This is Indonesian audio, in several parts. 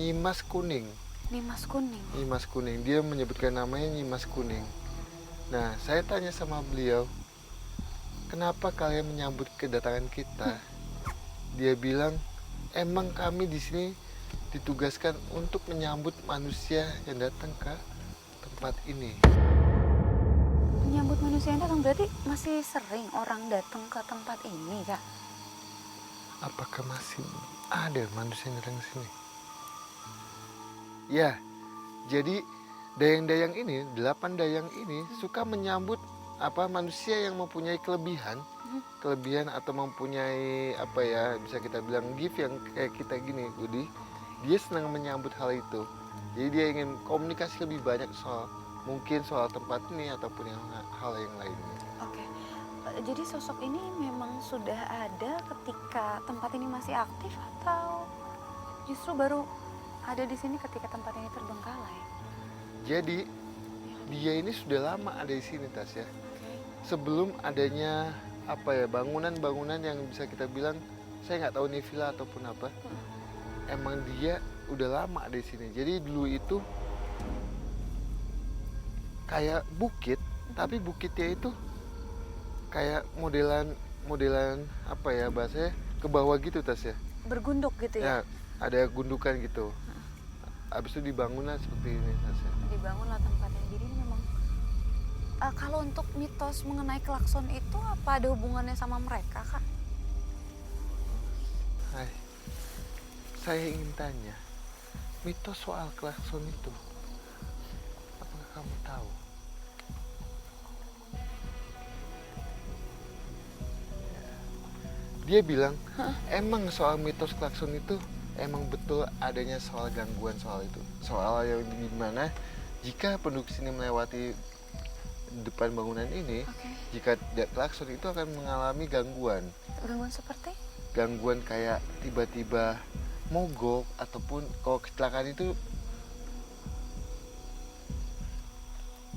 Nyimas kuning. Nimas kuning. Nyimas kuning. Dia menyebutkan namanya Nyimas kuning. Nah, saya tanya sama beliau, kenapa kalian menyambut kedatangan kita? Dia bilang, emang kami di sini ditugaskan untuk menyambut manusia yang datang ke tempat ini. Menyambut manusia yang datang berarti masih sering orang datang ke tempat ini, Kak? Apakah masih ada manusia yang datang ke sini? Ya, jadi dayang-dayang ini, 8 dayang ini suka menyambut manusia yang mempunyai kelebihan atau mempunyai bisa kita bilang gift yang kayak kita gini, Budi. Dia senang menyambut hal itu. Jadi dia ingin komunikasi lebih banyak soal tempat ini ataupun hal yang lainnya. Oke. Jadi sosok ini memang sudah ada ketika tempat ini masih aktif atau justru baru ada di sini ketika tempat ini terbengkalai? Jadi dia ini sudah lama ada di sini, Tasya. Sebelum adanya bangunan-bangunan yang bisa kita bilang, saya nggak tahu ini villa ataupun apa. Emang dia udah lama ada di sini. Jadi dulu itu kayak bukit, tapi bukitnya itu kayak modelan bahasanya ke bawah gitu, Tasya. Bergunduk gitu ya? Ya, ada gundukan gitu. Habis itu dibangunlah seperti ini, Tasya. Dibangunlah tempatnya. Jadi ini memang kalau untuk mitos mengenai klakson itu apa ada hubungannya sama mereka, Kak? Hai, saya ingin tanya, mitos soal klakson itu, apakah kamu tahu? Dia bilang, emang soal mitos klakson itu emang betul adanya soal gangguan soal itu. Soal yang dimana jika penduduk sini melewati depan bangunan ini, jika tidak klakson itu akan mengalami gangguan. Gangguan seperti? Gangguan kayak tiba-tiba mogok ataupun kalau kecelakaan itu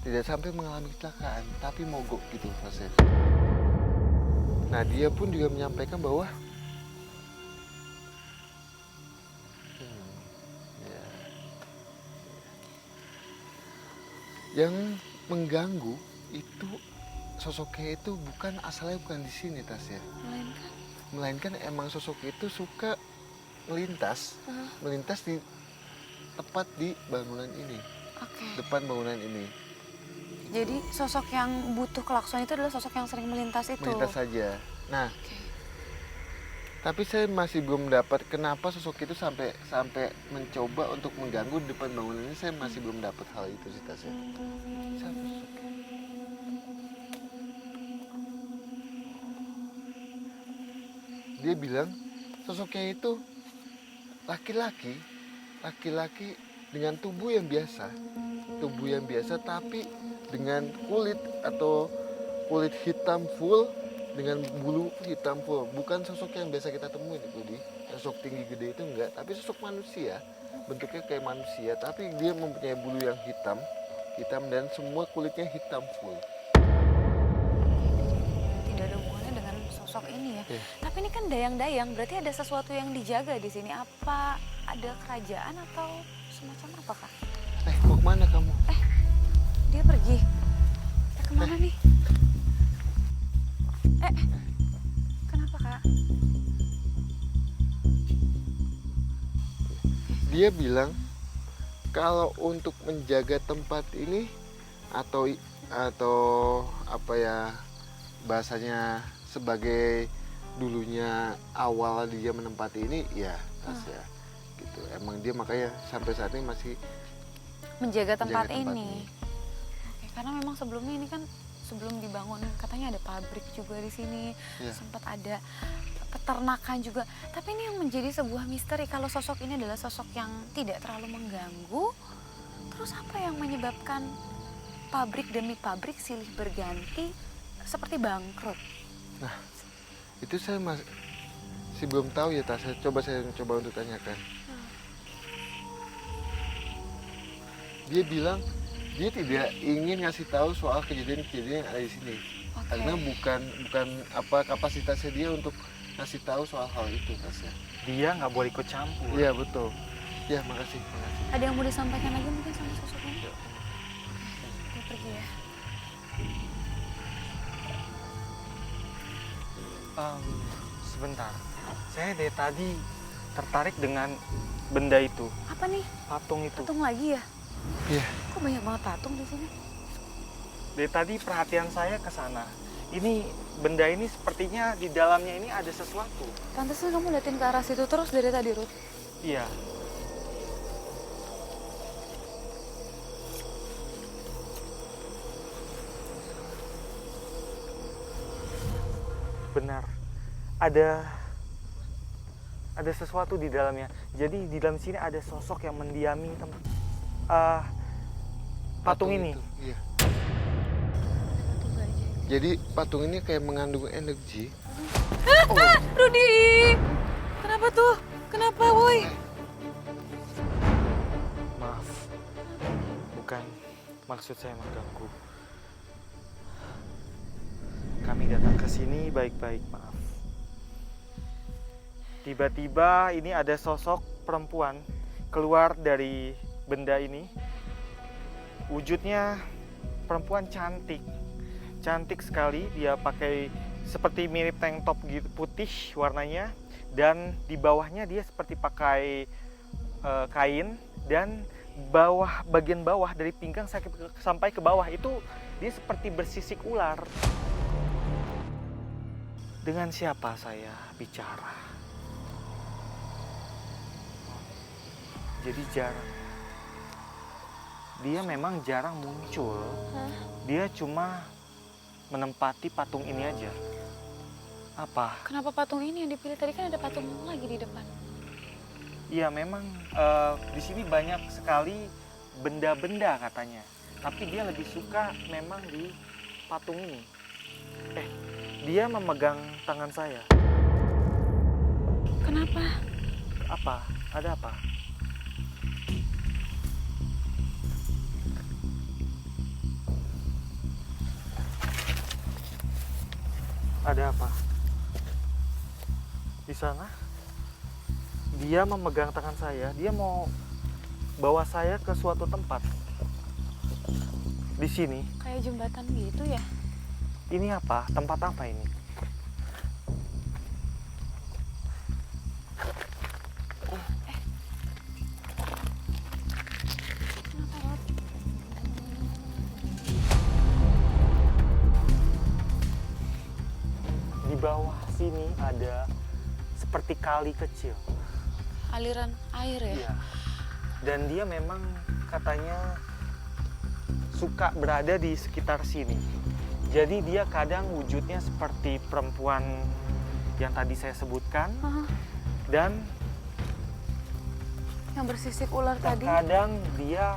tidak sampai mengalami kecelakaan tapi mogok gitu proses. Nah, dia pun juga menyampaikan bahwa yang mengganggu itu sosoknya itu asalnya bukan di sini, Tasya. Melainkan emang sosoknya itu suka melintas tepat di bangunan ini, depan bangunan ini. Jadi sosok yang butuh klakson itu adalah sosok yang sering melintas itu? Melintas saja. Nah, tapi saya masih belum dapat kenapa sosok itu sampai mencoba untuk mengganggu di depan bangunan ini. Saya masih belum dapat hal itu sih, Tasya. Dia bilang sosoknya itu laki-laki dengan tubuh yang biasa tapi dengan kulit hitam full dengan bulu hitam full. Bukan sosok yang biasa kita temuin, Budi. Sosok tinggi gede itu enggak, tapi sosok manusia, bentuknya kayak manusia tapi dia mempunyai bulu yang hitam dan semua kulitnya hitam full. Tidak ada hubungannya dengan sosok ini ya. Tapi ini kan dayang-dayang, berarti ada sesuatu yang dijaga di sini. Apa ada kerajaan atau semacam apa, Kak? Mau kemana kamu? Dia pergi. Kemana nih? Kenapa, Kak? Dia bilang kalau untuk menjaga tempat ini atau bahasanya sebagai dulunya awal dia menempati ini ya, Tasya. Gitu. Emang dia makanya sampai saat ini masih menjaga tempat ini. Oke, karena memang sebelumnya ini kan sebelum dibangun katanya ada pabrik juga di sini, sempat ada peternakan juga. Tapi ini yang menjadi sebuah misteri, kalau sosok ini adalah sosok yang tidak terlalu mengganggu, terus apa yang menyebabkan pabrik demi pabrik silih berganti seperti bangkrut? Nah, itu saya masih belum tahu ya, Tas. Saya coba untuk tanyakan. Dia bilang dia tidak ingin ngasih tahu soal kejadian-kejadian yang ada di sini. Karena bukan kapasitasnya dia untuk ngasih tahu soal hal itu, Tas. Dia nggak boleh ikut campur. Iya, betul. Ya, makasih. Ada yang mau disampaikan lagi mungkin sama sosok ini? Ya. Gue pergi ya. Sebentar, saya dari tadi tertarik dengan benda itu, Apa nih? patung itu. Patung lagi ya? Iya. Kok banyak banget patung di sini? Dari tadi perhatian saya ke sana. Ini benda ini sepertinya di dalamnya ini ada sesuatu. Pantesan kamu liatin ke arah situ terus dari tadi, Ruth. Iya. Benar. Ada sesuatu di dalamnya. Jadi di dalam sini ada sosok yang mendiami patung ini. Itu, iya. Patung aja. Jadi patung ini kayak mengandung energi. Rudi! Kenapa tuh? Kenapa, woi? Maaf. Bukan maksud saya mengganggu. Kami datang ke sini baik-baik, maaf. Tiba-tiba ini ada sosok perempuan keluar dari benda ini. Wujudnya perempuan cantik. Cantik sekali, dia pakai seperti mirip tank top gitu, putih warnanya. Dan di bawahnya dia seperti pakai kain. Dan bagian bawah dari pinggang sampai ke bawah itu dia seperti bersisik ular. Dengan siapa saya bicara? Jadi jarang. Dia memang jarang muncul. Dia cuma menempati patung ini aja. Apa? Kenapa patung ini yang dipilih? Tadi kan ada patung lagi di depan. Iya, memang di sini banyak sekali benda-benda katanya. Tapi dia lebih suka memang di patung ini. Dia memegang tangan saya. Kenapa? Apa? Ada apa? Ada apa? Di sana, dia memegang tangan saya. Dia mau bawa saya ke suatu tempat. Di sini. Kayak jembatan gitu ya? Ini apa? Tempat apa ini? Kenapa, Ruth? Di bawah sini ada seperti kali kecil. Aliran air ya? Iya. Dan dia memang katanya suka berada di sekitar sini. Jadi dia kadang wujudnya seperti perempuan yang tadi saya sebutkan. Dan Yang bersisik ular tadi? kadang dia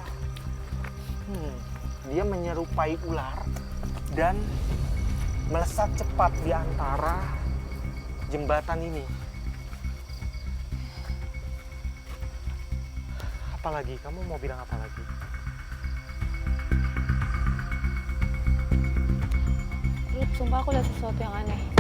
menyerupai ular dan melesat cepat di antara jembatan ini. Apalagi? Kamu mau bilang apa lagi? Ruth, sumpah aku lihat sesuatu yang aneh.